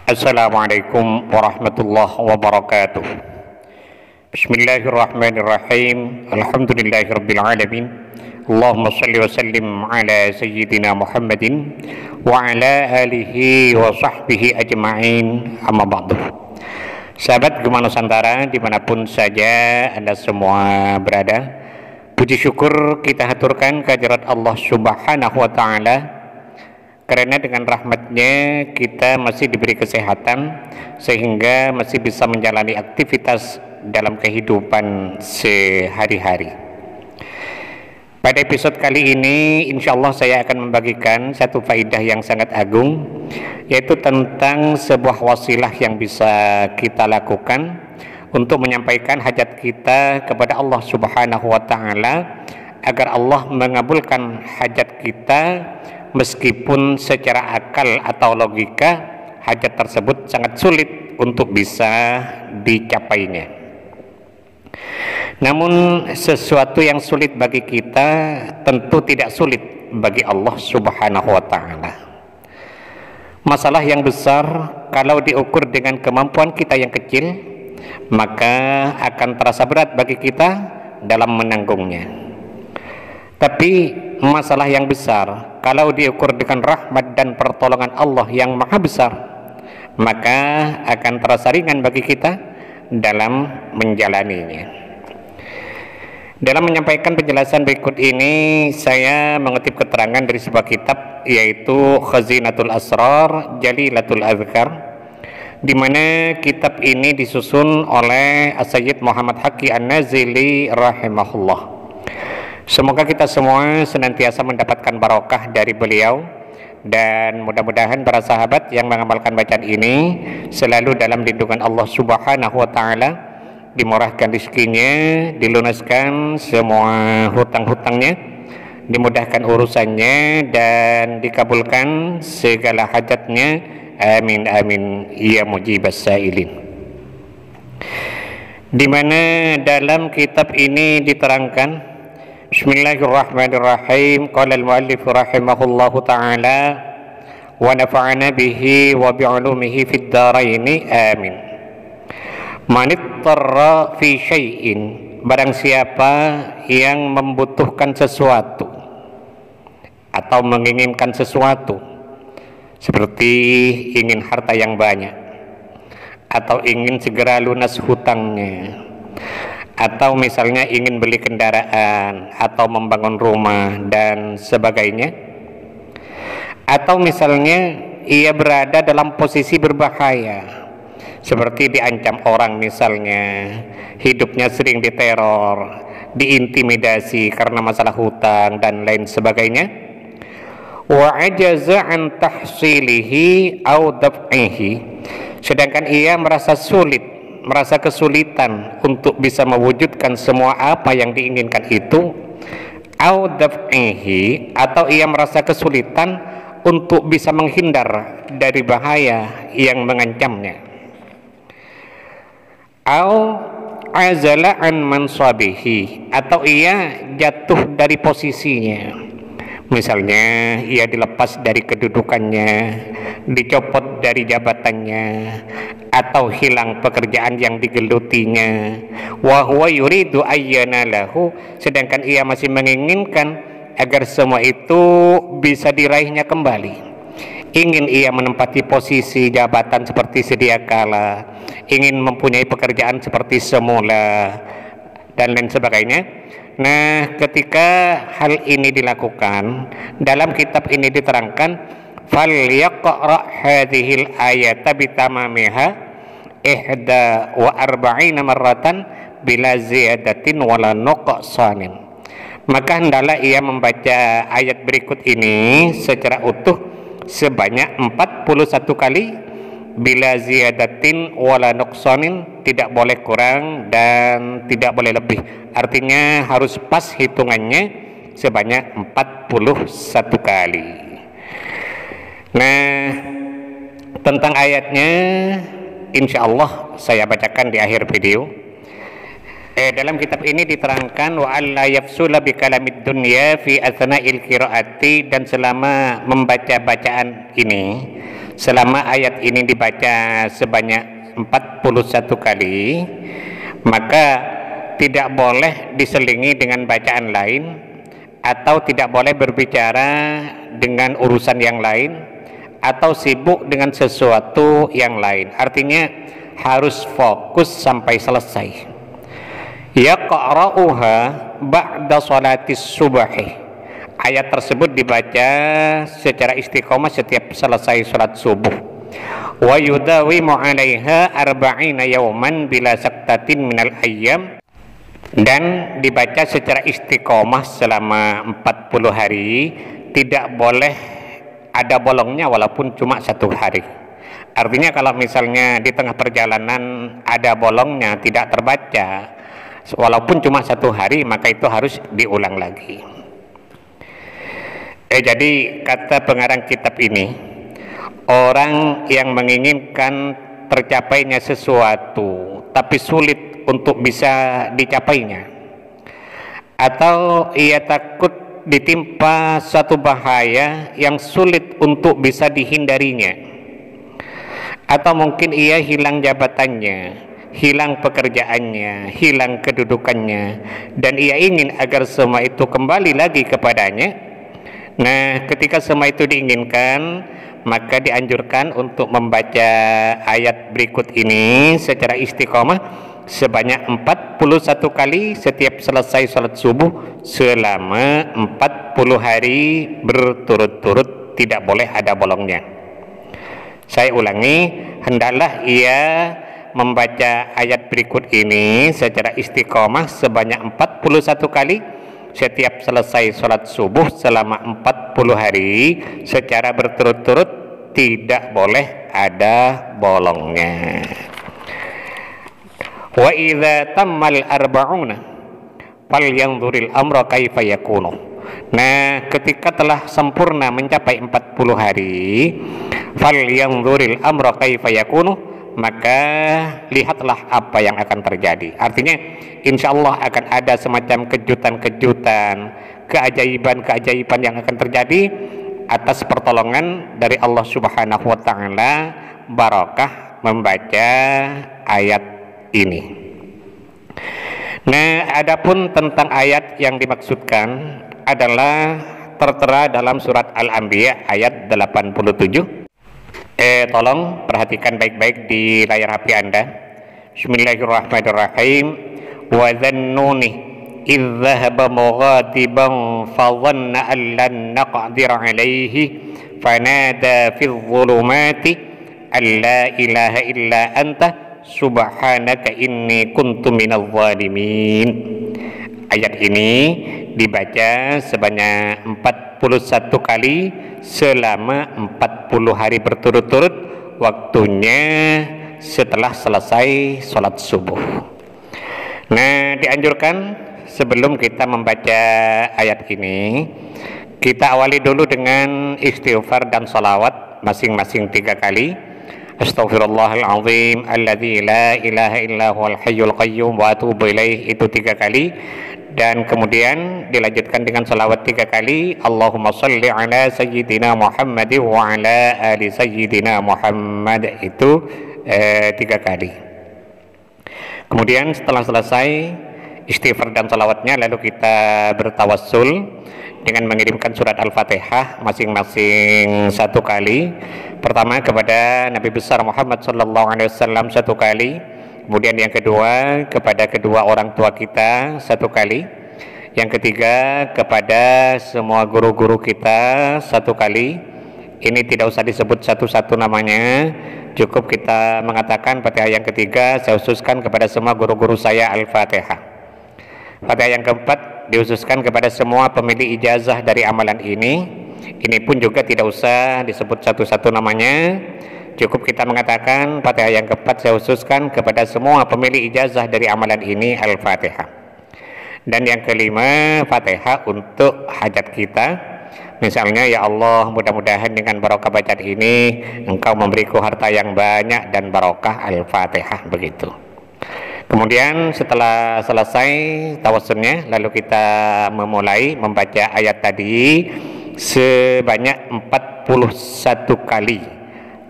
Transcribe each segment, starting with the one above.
Assalamualaikum warahmatullahi wabarakatuh. Bismillahirrahmanirrahim. Alhamdulillahirabbil alamin. Allahumma shalli wa sallim ala sayyidina Muhammadin wa ala alihi wa sahbihi ajma'in. Amma ba'du. Sahabat Gema Nusantara dimanapun saja Anda semua berada, puji syukur kita haturkan kehadirat Allah Subhanahu wa ta'ala, karena dengan rahmatnya kita masih diberi kesehatan sehingga masih bisa menjalani aktivitas dalam kehidupan sehari-hari. Pada episode kali ini insya Allah saya akan membagikan satu faidah yang sangat agung, yaitu tentang sebuah wasilah yang bisa kita lakukan untuk menyampaikan hajat kita kepada Allah Subhanahu wa ta'ala, agar Allah mengabulkan hajat kita meskipun secara akal atau logika hajat tersebut sangat sulit untuk bisa dicapainya. Namun sesuatu yang sulit bagi kita tentu tidak sulit bagi Allah Subhanahu wa ta'ala. Masalah yang besar kalau diukur dengan kemampuan kita yang kecil, maka akan terasa berat bagi kita dalam menanggungnya. Tapi masalah yang besar kalau diukur dengan rahmat dan pertolongan Allah yang maha besar, maka akan terasa ringan bagi kita dalam menjalaninya. Dalam menyampaikan penjelasan berikut ini, saya mengutip keterangan dari sebuah kitab, yaitu Khazinatul Asrar Jalilatul Azkar, di mana kitab ini disusun oleh As-Sayyid Muhammad Haqi An-Nazili rahimahullah. Semoga kita semua senantiasa mendapatkan barokah dari beliau, dan mudah-mudahan para sahabat yang mengamalkan bacaan ini selalu dalam lindungan Allah Subhanahu wa ta'ala, dimurahkan rezekinya, dilunaskan semua hutang-hutangnya, dimudahkan urusannya, dan dikabulkan segala hajatnya. Amin amin ya mujibas sailin. Di mana dalam kitab ini diterangkan, Bismillahirrahmanirrahim. Qala al-muallif rahimahullahu ta'ala wa nafa'ana bihi wa bi'ulumihi fid dharaini amin. Man ittara fi syai'in, barang siapa yang membutuhkan sesuatu atau menginginkan sesuatu, seperti ingin harta yang banyak, atau ingin segera lunas hutangnya, atau misalnya ingin beli kendaraan atau membangun rumah dan sebagainya, atau misalnya ia berada dalam posisi berbahaya seperti diancam orang, misalnya hidupnya sering diteror, diintimidasi karena masalah hutang dan lain sebagainya, wa ajaza an tahsilihi au daf'ihi, sedangkan ia merasa kesulitan untuk bisa mewujudkan semua apa yang diinginkan itu, au daf'ihi, atau ia merasa kesulitan untuk bisa menghindar dari bahaya yang mengancamnya, au azala an mansabihi, atau ia jatuh dari posisinya, misalnya ia dilepas dari kedudukannya, dicopot dari jabatannya, atau hilang pekerjaan yang digelutinya, wa huwa yuridu ayyana lahu, sedangkan ia masih menginginkan agar semua itu bisa diraihnya kembali. Ingin ia menempati posisi jabatan seperti sedia kala, ingin mempunyai pekerjaan seperti semula, dan lain sebagainya. Nah, ketika hal ini dilakukan, dalam kitab ini diterangkan, falyaqra hadhil ayata bitamamiha ihda wa arba'ina marratan bila ziyadatin wala nuqsanin. Maka hendaklah ia membaca ayat berikut ini secara utuh sebanyak 41 kali, bila ziyadatin wala nuqsanin, tidak boleh kurang dan tidak boleh lebih. Artinya harus pas hitungannya sebanyak 41 kali. Nah, tentang ayatnya insya Allah saya bacakan di akhir video. Dalam kitab ini diterangkan wa alla yafsula bi kalamid dunya fi athna'il qiraati, dan selama membaca bacaan ini selama ayat ini dibaca sebanyak 41 kali, maka tidak boleh diselingi dengan bacaan lain, atau tidak boleh berbicara dengan urusan yang lain, atau sibuk dengan sesuatu yang lain. Artinya harus fokus sampai selesai. Yaqra'uha ba'da sholatis subahi. Ayat tersebut dibaca secara istiqomah setiap selesai sholat subuh. Wa yudawimu 'alaiha arba'ina yawman bila saktatin minal ayyam, dan dibaca secara istiqomah selama 40 hari, tidak boleh ada bolongnya walaupun cuma 1 hari. Artinya kalau misalnya di tengah perjalanan ada bolongnya tidak terbaca walaupun cuma 1 hari, maka itu harus diulang lagi. Jadi kata pengarang kitab ini, orang yang menginginkan tercapainya sesuatu tapi sulit untuk bisa dicapainya, atau ia takut ditimpa suatu bahaya yang sulit untuk bisa dihindarinya, atau mungkin ia hilang jabatannya, hilang pekerjaannya, hilang kedudukannya, dan ia ingin agar semua itu kembali lagi kepadanya. Nah, ketika semua itu diinginkan, maka dianjurkan untuk membaca ayat berikut ini secara istiqomah sebanyak 41 kali setiap selesai sholat subuh selama 40 hari berturut-turut, tidak boleh ada bolongnya. Saya ulangi, hendaklah ia membaca ayat berikut ini secara istiqomah sebanyak 41 kali setiap selesai sholat subuh selama 40 hari secara berturut-turut, tidak boleh ada bolongnya. Wa idza tammal arba'una falyanzuril amra kaifa yakunu. Nah, ketika telah sempurna mencapai 40 hari, falyanzuril amra kaifa yakunu, maka lihatlah apa yang akan terjadi. Artinya insya Allah akan ada semacam kejutan-kejutan, keajaiban-keajaiban yang akan terjadi atas pertolongan dari Allah Subhanahu wa ta'ala, barakah membaca ayat ini. Nah, adapun tentang ayat yang dimaksudkan adalah tertera dalam surat Al-Anbiya ayat 87. Tolong perhatikan baik-baik di layar HP Anda. Bismillahirrahmanirrahim. Wa dhannuni idh dhahaba mughadiban fa dhanna an lan naqdir alayhi fanada fi dhulumati an la ilaha illa anta subhanaka inni kuntu minadh dhalimin. Ayat ini dibaca sebanyak 41 kali selama 40 hari berturut-turut, waktunya setelah selesai sholat subuh. Nah, dianjurkan sebelum kita membaca ayat ini, kita awali dulu dengan istighfar dan salawat masing-masing 3 kali. Astaghfirullahaladzim alladzi la ilaha illa huwal hayyul qayyum wa atubu ilaih, itu 3 kali. Dan kemudian dilanjutkan dengan salawat 3 kali, Allahumma salli ala sayyidina Muhammad wa ala ali sayyidina Muhammad, itu 3 kali. Kemudian setelah selesai istighfar dan salawatnya, lalu kita bertawassul dengan mengirimkan surat Al-Fatihah masing-masing 1 kali. Pertama kepada Nabi besar Muhammad sallallahu alaihi wasallam 1 kali. Kemudian yang kedua kepada kedua orang tua kita 1 kali. Yang ketiga kepada semua guru-guru kita 1 kali. Ini tidak usah disebut satu-satu namanya, cukup kita mengatakan Fatihah yang ketiga saya khususkan kepada semua guru-guru saya Al-Fatihah. Fatihah yang keempat dihususkan kepada semua pemilik ijazah dari amalan ini. Ini pun juga tidak usah disebut satu-satu namanya, cukup kita mengatakan Fatihah yang keempat saya khususkan kepada semua pemilik ijazah dari amalan ini Al-Fatihah. Dan yang kelima, Fatihah untuk hajat kita. Misalnya, ya Allah, mudah-mudahan dengan barokah bacaan ini Engkau memberiku harta yang banyak dan barokah, Al-Fatihah, begitu. Kemudian setelah selesai tawassulnya, lalu kita memulai membaca ayat tadi sebanyak 41 kali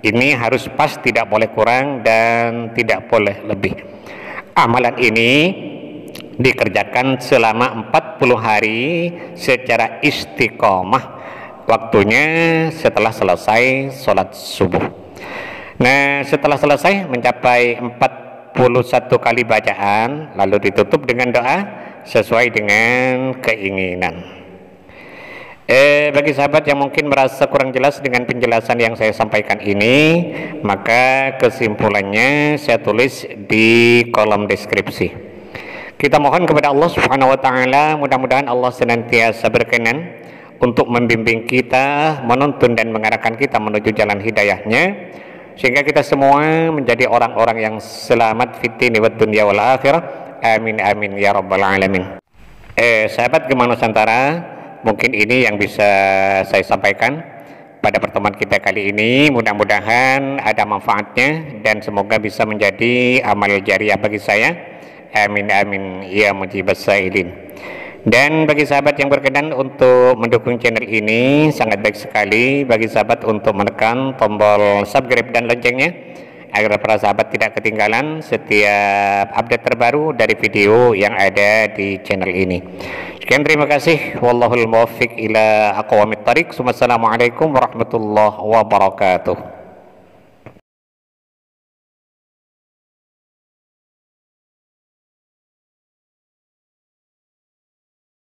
Ini harus pas, tidak boleh kurang dan tidak boleh lebih. Amalan ini dikerjakan selama 40 hari secara istiqomah, waktunya setelah selesai sholat subuh. Nah, setelah selesai mencapai 41 kali bacaan, lalu ditutup dengan doa sesuai dengan keinginan. Bagi sahabat yang mungkin merasa kurang jelas dengan penjelasan yang saya sampaikan ini, maka kesimpulannya saya tulis di kolom deskripsi. Kita mohon kepada Allah Subhanahu wa taala, mudah-mudahan Allah senantiasa berkenan untuk membimbing kita, menuntun dan mengarahkan kita menuju jalan hidayahnya, sehingga kita semua menjadi orang-orang yang selamat fid dini wad dunya wal akhirah. Amin amin ya rabbal alamin. Sahabat Gema Nusantara, mungkin ini yang bisa saya sampaikan pada pertemuan kita kali ini. Mudah-mudahan ada manfaatnya dan semoga bisa menjadi amal jariah bagi saya. Amin amin ya mujibas sa'ilin. Dan bagi sahabat yang berkenan untuk mendukung channel ini, sangat baik sekali bagi sahabat untuk menekan tombol subscribe dan loncengnya agar para sahabat tidak ketinggalan setiap update terbaru dari video yang ada di channel ini. Sekian, terima kasih. Wallahul muwaffiq ila aqwamit thariq. Wassalamualaikum warahmatullahi wabarakatuh.